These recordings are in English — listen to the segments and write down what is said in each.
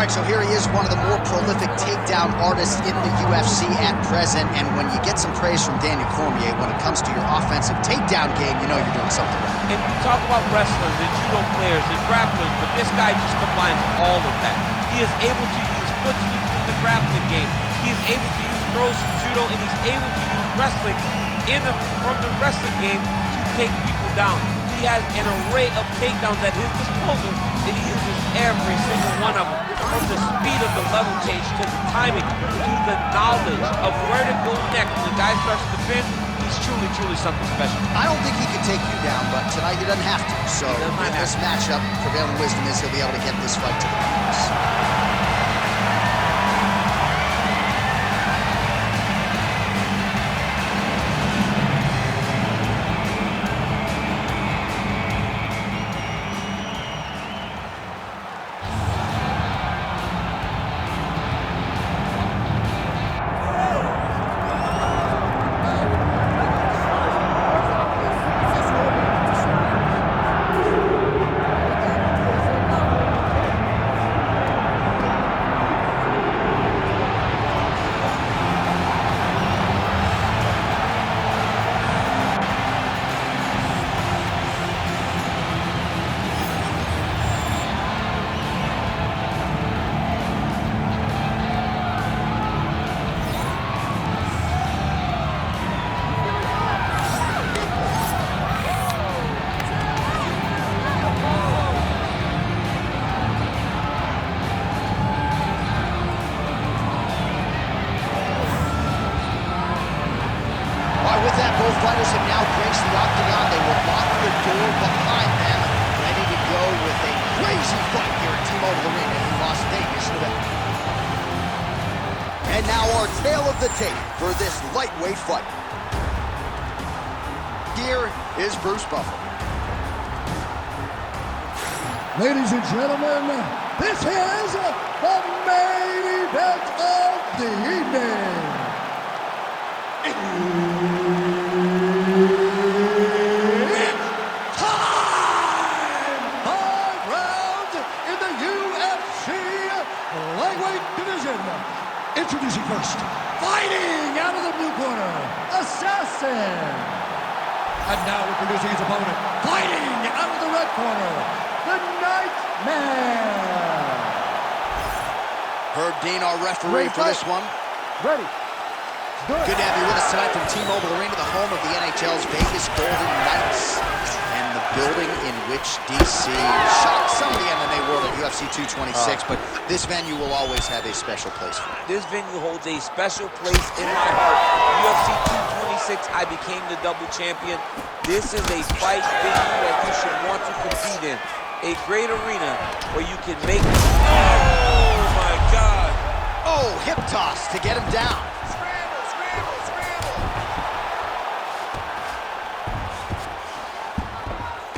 right, so here he is, one of the more prolific takedown artists in the UFC at present. And when you get some praise from Daniel Cormier when it comes to your offensive takedown game, you know you're doing something right. And you talk about wrestlers and judo players and grapplers, but this guy just combines all of that. He is able to use foot sweeps in the grappling game. He is able to use throws from judo, and he's able to use wrestling from the wrestling game to take people down. He has an array of takedowns at his disposal, and he uses every single one of them. From the speed of the level change, to the timing, to the knowledge of where to go next when the guy starts to defend, he's truly, truly something special. I don't think he can take you down, but tonight he doesn't have to. So in this matchup, prevailing wisdom is he'll be able to get this fight to the finish. Both fighters have now graced the octagon. They will lock the door behind them, ready to go with a crazy fight here at T-Mobile Arena in Las Vegas, Nevada. And now our tale of the tape for this lightweight fight. Here is Bruce Buffer. Ladies and gentlemen, this is the main event of the evening. Introducing first, fighting out of the blue corner, Assassin. And now introducing his opponent, fighting out of the red corner, the Nightmare. Herb Dean, our referee for this one. Ready. Good to have you with us tonight from T-Mobile Arena, the home of the NHL's Vegas Golden Knights, and the building in which DC shocked some of the MMA world at UFC 226, but this venue will always have a special place for it. This venue holds a special place in my heart. UFC 226, I became the double champion. This is a fight venue that you should want to compete in. A great arena where you can make... Oh, my God. Oh, hip toss to get him down.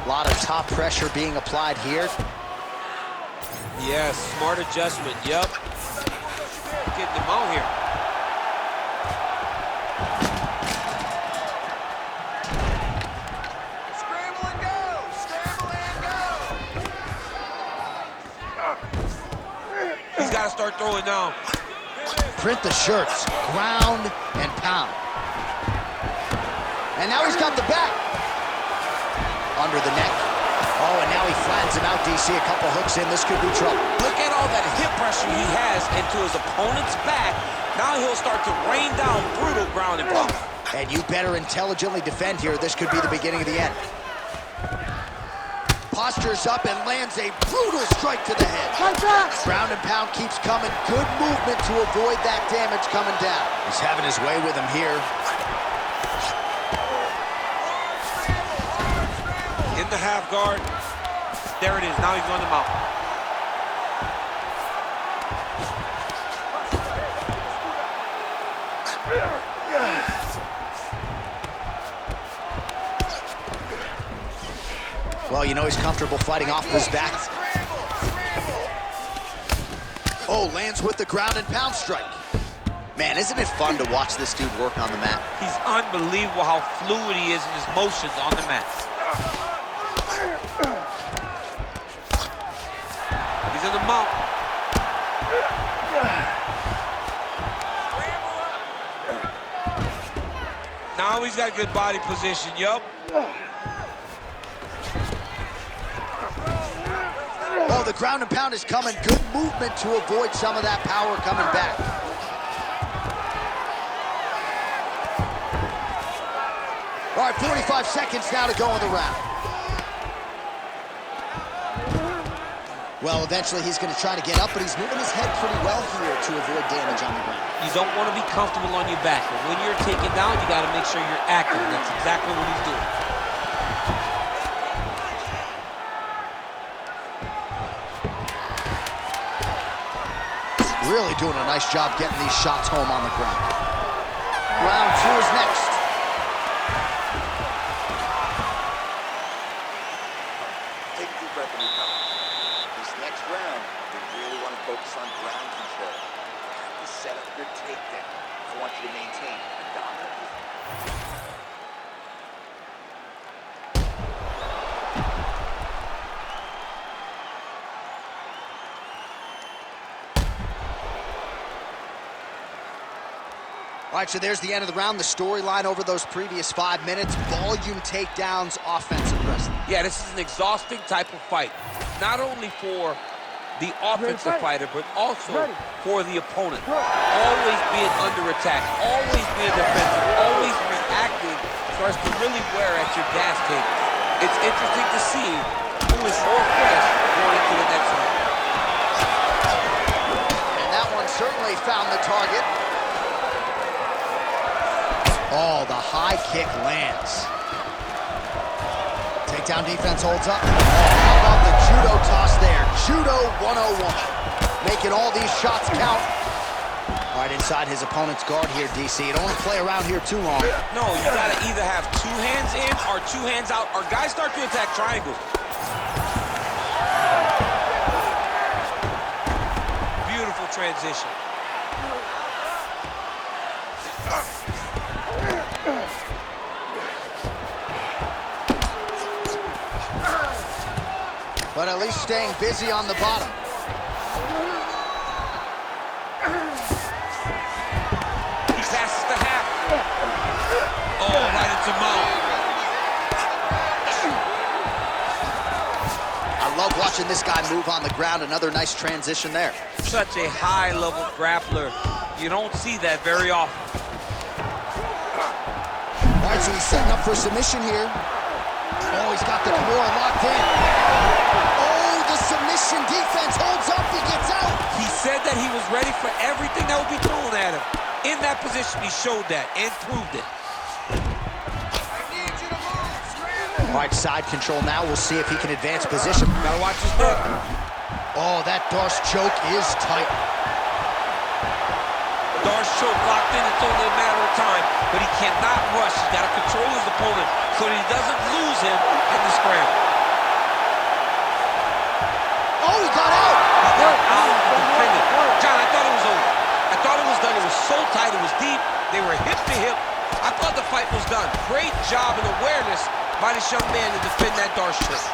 A lot of top pressure being applied here. Yes, smart adjustment, yep. Getting them out here. Scramble and go! Scramble and go! He's got to start throwing now. Print the shirts, ground and pound. And now he's got the back. Under the neck. Oh, and now he flattens him out, DC. A couple hooks in. This could be trouble. Look at all that hip pressure he has into his opponent's back. Now he'll start to rain down brutal ground and pound. And you better intelligently defend here. This could be the beginning of the end. Postures up and lands a brutal strike to the head. Ground and pound keeps coming. Good movement to avoid that damage coming down. He's having his way with him here. In the half guard. There it is. Now he's on the mount. Well, you know he's comfortable fighting off his back. Oh, lands with the ground and pound strike. Man, isn't it fun to watch this dude work on the mat? He's unbelievable how fluid he is in his motions on the mat. He's in the mount. Now he's got good body position, yup. Oh, the ground and pound is coming. Good movement to avoid some of that power coming back. All right, 45 seconds now to go in the round. Well, eventually he's going to try to get up, but he's moving his head pretty well here to avoid damage on the ground. You don't want to be comfortable on your back, but when you're taken down, you got to make sure you're active. That's exactly what he's doing. Really doing a nice job getting these shots home on the ground. Round 2 is next. Take a deep breath when you come. This next round, we really want to focus on ground control. You have to set up your takedown. I want you to maintain a dominant position. All right, so there's the end of the round. The storyline over those previous 5 minutes, volume takedowns, offensive wrestling. Yeah, this is an exhausting type of fight. Not only for the offensive fighter, but also for the opponent. Always being under attack, always being defensive, always reacting starts to really wear at your gas tank. It's interesting to see who is more fresh going into the next round. And that one certainly found the target. Oh, the high kick lands. Takedown defense holds up. Oh, how about the judo toss there? Judo 101. Making all these shots count. All right, inside his opponent's guard here, DC. You don't want to play around here too long. No, you got to either have 2 hands in or 2 hands out, or guys start to attack triangles. Beautiful transition. But at least staying busy on the bottom. He passes the half. Oh, right into mouth. I love watching this guy move on the ground. Another nice transition there. Such a high-level grappler. You don't see that very often. All right, so he's setting up for submission here. Oh, he's got the Kimura locked in. Oh, the submission defense holds up. He gets out. He said that he was ready for everything that would be thrown at him. In that position, he showed that and proved it. I need you to move, scramble! All right, side control now. We'll see if he can advance position. Gotta watch his neck. Oh, that Darce choke is tight. Darce choke locked in. It's only a matter of time, but he cannot rush. He's got to control his opponent so that he doesn't lose him in the scramble. Oh, he got out. He got out and defended. John, I thought it was over. I thought it was done. It was so tight. It was deep. They were hip to hip. I thought the fight was done. Great job and awareness by this young man to defend that Darce choke.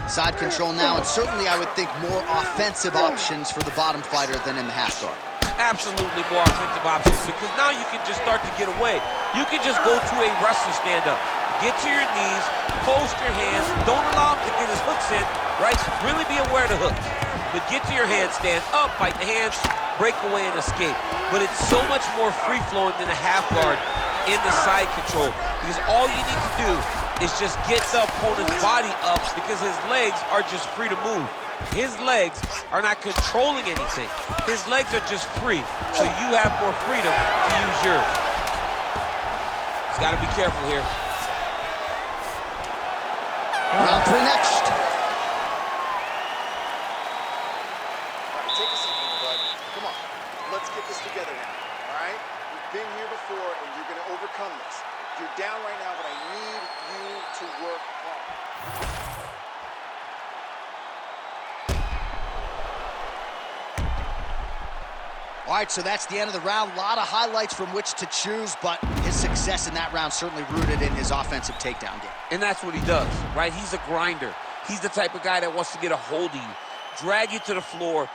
Side control now, and certainly I would think more offensive options for the bottom fighter than in the half guard. Absolutely more offensive options, because now you can just start to get away. You can just go to a wrestling stand-up. Get to your knees, post your hands, don't allow him to get his hooks in, right? Really be aware of the hooks. But get to your handstand, up, fight the hands, break away and escape. But it's so much more free-flowing than a half guard in the side control, because all you need to do is just get the opponent's body up, because his legs are just free to move. His legs are not controlling anything. His legs are just free, so you have more freedom to use yours. He's got to be careful here. Round 3 next. All right, take a seat here, bud. Come on, let's get this together now, all right? We've been here before, and you're going to overcome this. You're down right now, but I need you to work hard. All right, so that's the end of the round. A lot of highlights from which to choose, but his success in that round certainly rooted in his offensive takedown game. And that's what he does, right? He's a grinder. He's the type of guy that wants to get a hold of you. drag you to the floor.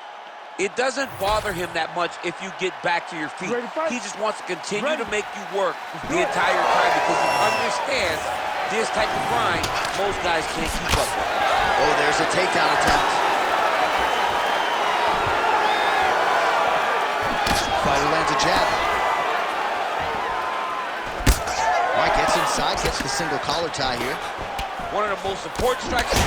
It doesn't bother him that much if you get back to your feet. He just wants to continue to make you work the entire time because he understands this type of grind most guys can't keep up with. Oh, there's a takedown attempt. Fighter lands a jab. Mike gets inside, gets the single collar tie here. One of the most important strikes. Oh,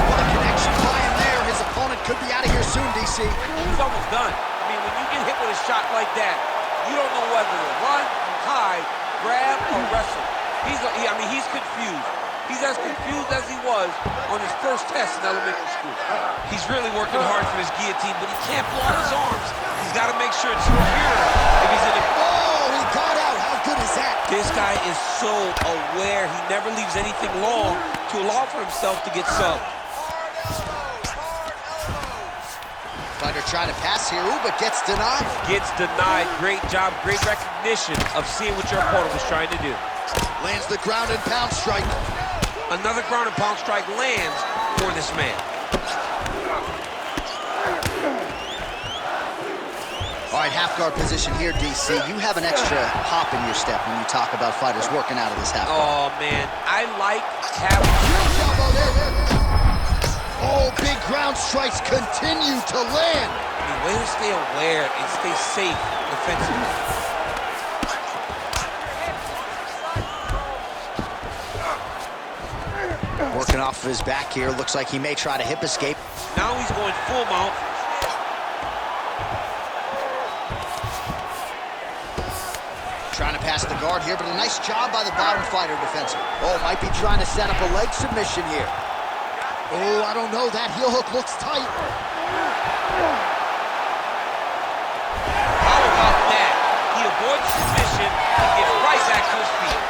what a connection by him there. His opponent could be out of here soon, DC. He's almost done. I mean, when you get hit with a shot like that, you don't know whether to run, hide, grab, or wrestle. He's confused. He's as confused as he was on his first test in elementary school. He's really working hard for his guillotine, but he can't blow out his arms. He's got to make sure it's secure if he's in it. Oh, he got out. How good is that? This guy is so aware. He never leaves anything long to allow for himself to get subbed. Fighter trying to pass here, ooh, but gets denied. Gets denied. Great job, great recognition of seeing what your opponent was trying to do. Lands the ground and pound strike. Another ground and pound strike lands for this man. All right, half guard position here, DC. You have an extra hop in your step when you talk about fighters working out of this half guard. Oh, man. I like having... Oh, big ground strikes continue to land. I mean, way to stay aware and stay safe defensively. Working off of his back here. Looks like he may try to hip escape. Now he's going full mount. Trying to pass the guard here, but a nice job by the bottom fighter defensive. Oh, might be trying to set up a leg submission here. Oh, I don't know. That heel hook looks tight. How about that? He avoids submission and gets right back to his feet.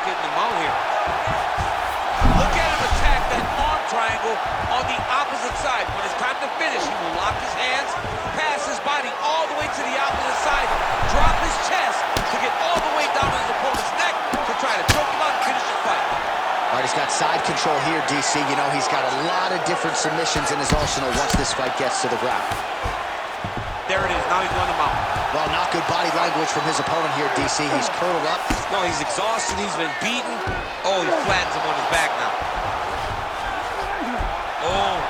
Getting him out here. Look at him attack that arm triangle on the opposite side. When it's time to finish, he will lock his hands, pass his body all the way to the opposite side, drop his chest to get all the way down to his opponent's neck to try to choke him out and finish the fight. All right, he's got side control here, DC. You know, he's got a lot of different submissions in his arsenal once this fight gets to the ground. There it is. Now he's on the mount. Well, not good body language from his opponent here, DC. He's curled up. No, he's exhausted. He's been beaten. Oh, he flattens him on his back now. Oh.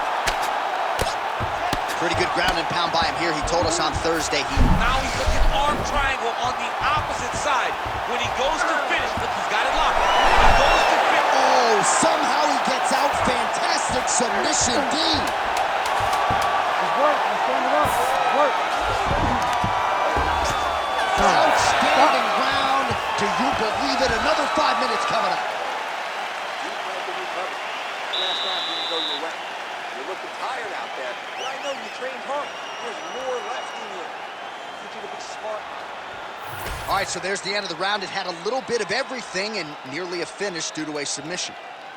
Pretty good ground and pound by him here. He told us on Thursday Now he's looking arm triangle on the opposite side. When he goes to finish, look, he's got it locked. When he goes to finish. Oh, somehow he gets out. Fantastic submission, D. Outstanding round. Do you believe it? Another 5 minutes coming up. Last round didn't go your way. You're looking tired out there, but I know you trained hard. There's more left in you. I need you to be smart. All right, so there's the end of the round. It had a little bit of everything and nearly a finish due to a submission.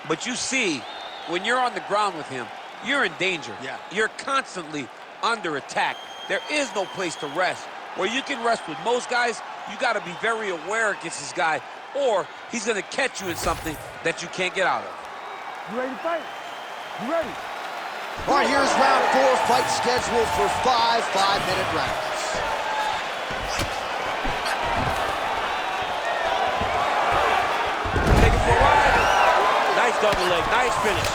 But you see, when you're on the ground with him, you're in danger. Yeah. You're constantly under attack. There is no place to rest. Where you can rest with most guys, you got to be very aware against this guy, or he's going to catch you in something that you can't get out of. You ready to fight? You ready? All right, here's round 4, fight scheduled for 5 5-minute rounds. Take it for a ride. Nice double leg, nice finish.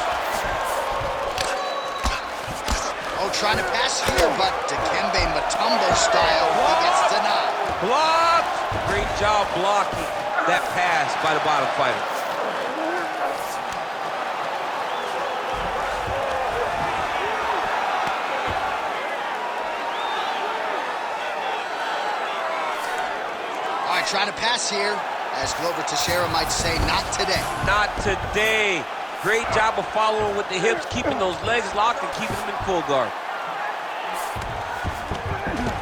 Oh, trying to pass here, but Dikembe Mutombo style, he gets denied. Blocked. Great job blocking that pass by the bottom fighter. All right, trying to pass here, as Glover Teixeira might say, not today. Not today. Great job of following with the hips, keeping those legs locked and keeping them in full guard.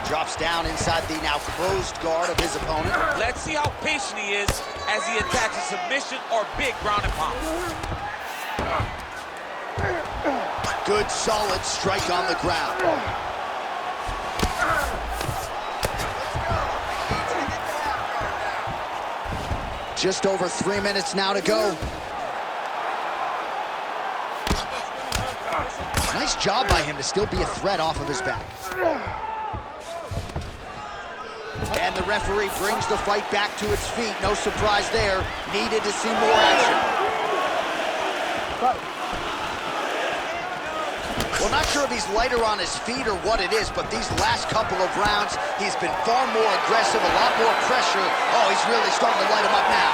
Drops down inside the now closed guard of his opponent. Let's see how patient he is as he attacks a submission or big ground and pound. Good, solid strike on the ground. Just over 3 minutes now to go. Nice job by him to still be a threat off of his back. And the referee brings the fight back to its feet. No surprise there. Needed to see more action. Well, not sure if he's lighter on his feet or what it is, but these last couple of rounds, he's been far more aggressive, a lot more pressure. Oh, he's really starting to light him up now.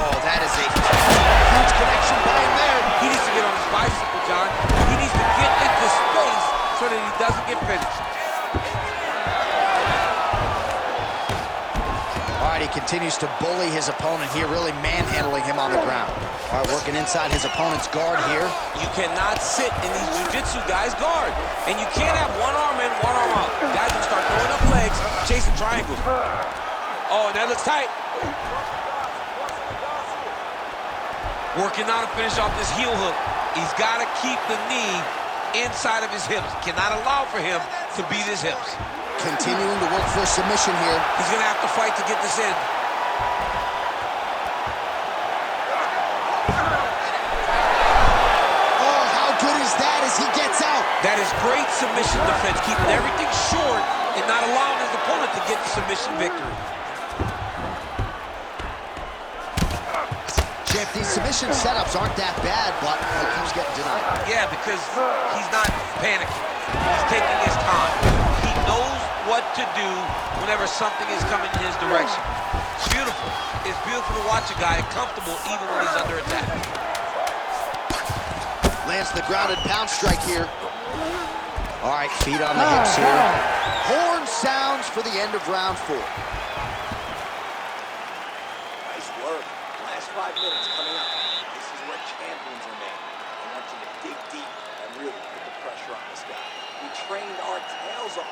Oh, that is a huge connection by him there. He needs to get on his bicycle, John. He needs to get into space so that he doesn't get finished. All right, he continues to bully his opponent here, really manhandling him on the ground. All right, working inside his opponent's guard here. You cannot sit in these jiu-jitsu guys' guard. And you can't have one arm in, one arm out. Guys will start throwing up legs, chasing triangles. Oh, and that looks tight. Working now to finish off this heel hook. He's got to keep the knee inside of his hips. Cannot allow for him to beat his hips. Continuing to work for a submission here. He's going to have to fight to get this in. Oh, how good is that as he gets out? That is great submission defense, keeping everything short and not allowing his opponent to get the submission victory. Champ, these submission setups aren't that bad, but he keeps getting denied. Yeah, because he's not panicking. He's taking his time. He knows what to do whenever something is coming in his direction. It's beautiful. It's beautiful to watch a guy comfortable even when he's under attack. Lands the grounded pound strike here. All right, feet on the hips here. Horn sounds for the end of round 4. Nice work. Last 5 minutes coming up. This is where champions are made. I want you to dig deep and really put the pressure on this guy. We trained our tails off.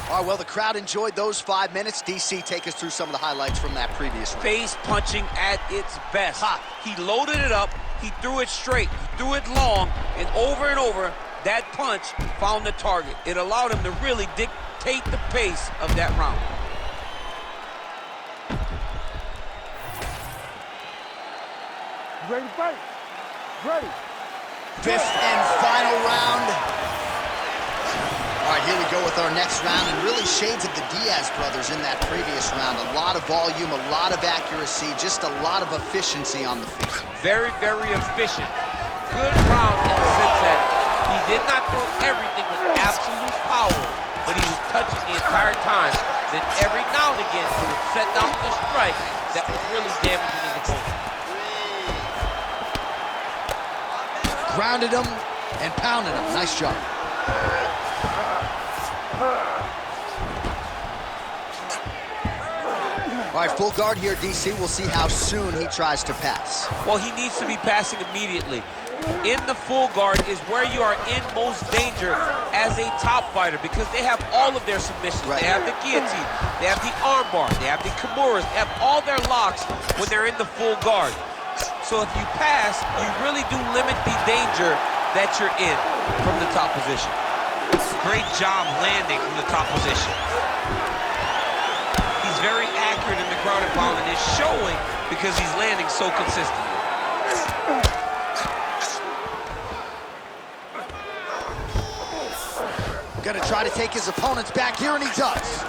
All right, well, the crowd enjoyed those 5 minutes. DC, take us through some of the highlights from that previous round. Face punching at its best. He loaded it up, he threw it straight, he threw it long, and over, that punch found the target. It allowed him to really dictate the pace of that round. Ready to fight? Ready. 5th and final round. All right, here we go with our next round, and really shades of the Diaz brothers in that previous round. A lot of volume, a lot of accuracy, just a lot of efficiency on the feet. Very, very efficient. Good round in the sense that he did not throw everything with absolute power, but he was touching the entire time. Then every now and again, he would set down the strike that was really damaging his opponent. Grounded him and pounded him. Nice job. All right, full guard here, DC. We'll see how soon he tries to pass. Well, he needs to be passing immediately. In the full guard is where you are in most danger as a top fighter because they have all of their submissions. Right. They have the guillotine, they have the armbar, they have the kimuras, they have all their locks when they're in the full guard. So if you pass, you really do limit the danger that you're in from the top position. Great job landing from the top position. He's very accurate in the ground and pound, and it's showing because he's landing so consistently. Gonna try to take his opponents back here, and he does.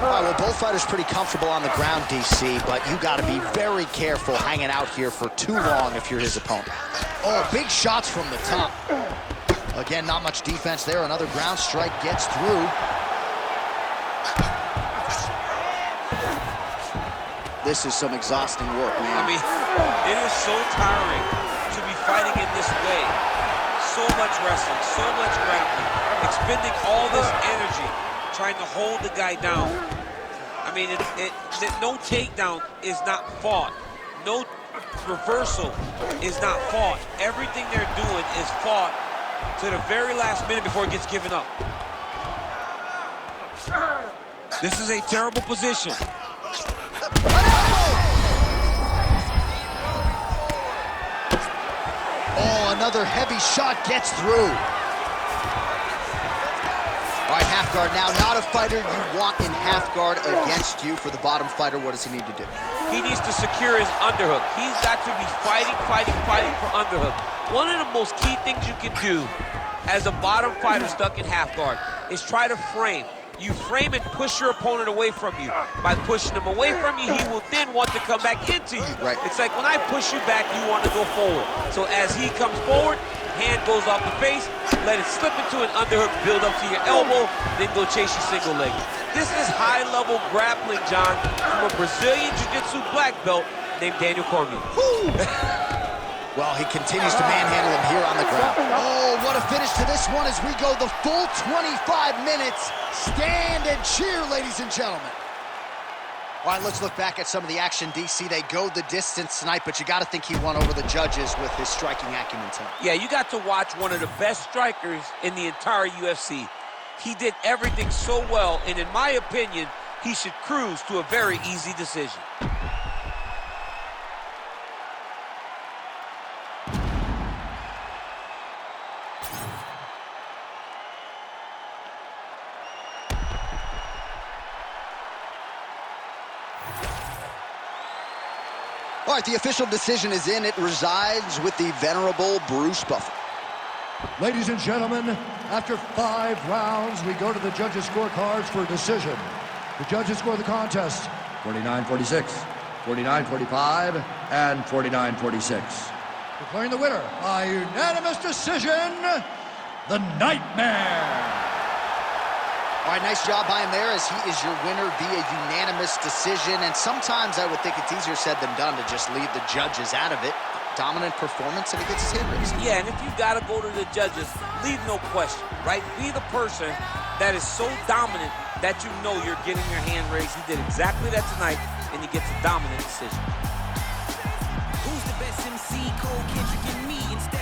All right, well, both fighters pretty comfortable on the ground, DC, but you gotta be very careful hanging out here for too long if you're his opponent. Oh, big shots from the top. Again, not much defense there. Another ground strike gets through. This is some exhausting work, man. I mean, it is so tiring to be fighting in this way. So much wrestling, so much grappling, expending all this energy, trying to hold the guy down. I mean, no takedown is not fought. No reversal is not fought. Everything they're doing is fought to the very last minute before it gets given up. This is a terrible position. Oh, another heavy shot gets through. All right, half guard now. Not a fighter you want in half guard against you. For the bottom fighter, what does he need to do? he needs to secure his underhook. He's got to be fighting for underhook. One of the most key things you can do as a bottom fighter stuck in half guard is try to frame. You frame and push your opponent away from you. By pushing him away from you, he will then want to come back into you. Right. It's like when I push you back, you want to go forward. So as he comes forward, hand goes off the face, let it slip into an underhook, build up to your elbow, then go chase your single leg. This is high-level grappling, John, from a Brazilian Jiu-Jitsu black belt named Daniel Cormier. Well, he continues to manhandle him here on the ground. Oh, what a finish to this one as we go the full 25 minutes. Stand and cheer, ladies and gentlemen. All right, let's look back at some of the action, DC. They go the distance tonight, but you got to think he won over the judges with his striking acumen tonight. Yeah, you got to watch one of the best strikers in the entire UFC. He did everything so well, and in my opinion, he should cruise to a very easy decision. All right, the official decision is in. It resides with the venerable Bruce Buffer. Ladies and gentlemen, after 5 rounds, we go to the judges' scorecards for a decision. The judges score the contest 49-46, 49-45, and 49-46. Declaring the winner by unanimous decision, the Nightmare. All right, nice job by him there as he is your winner via unanimous decision. And sometimes I would think it's easier said than done to just leave the judges out of it. Dominant performance, and he gets his hand raised. Yeah, and if you got to go to the judges, leave no question, right? Be the person that is so dominant that you know you're getting your hand raised. He did exactly that tonight, and he gets a dominant decision. Who's the best MC? Cole, Kendrick, and me. Instead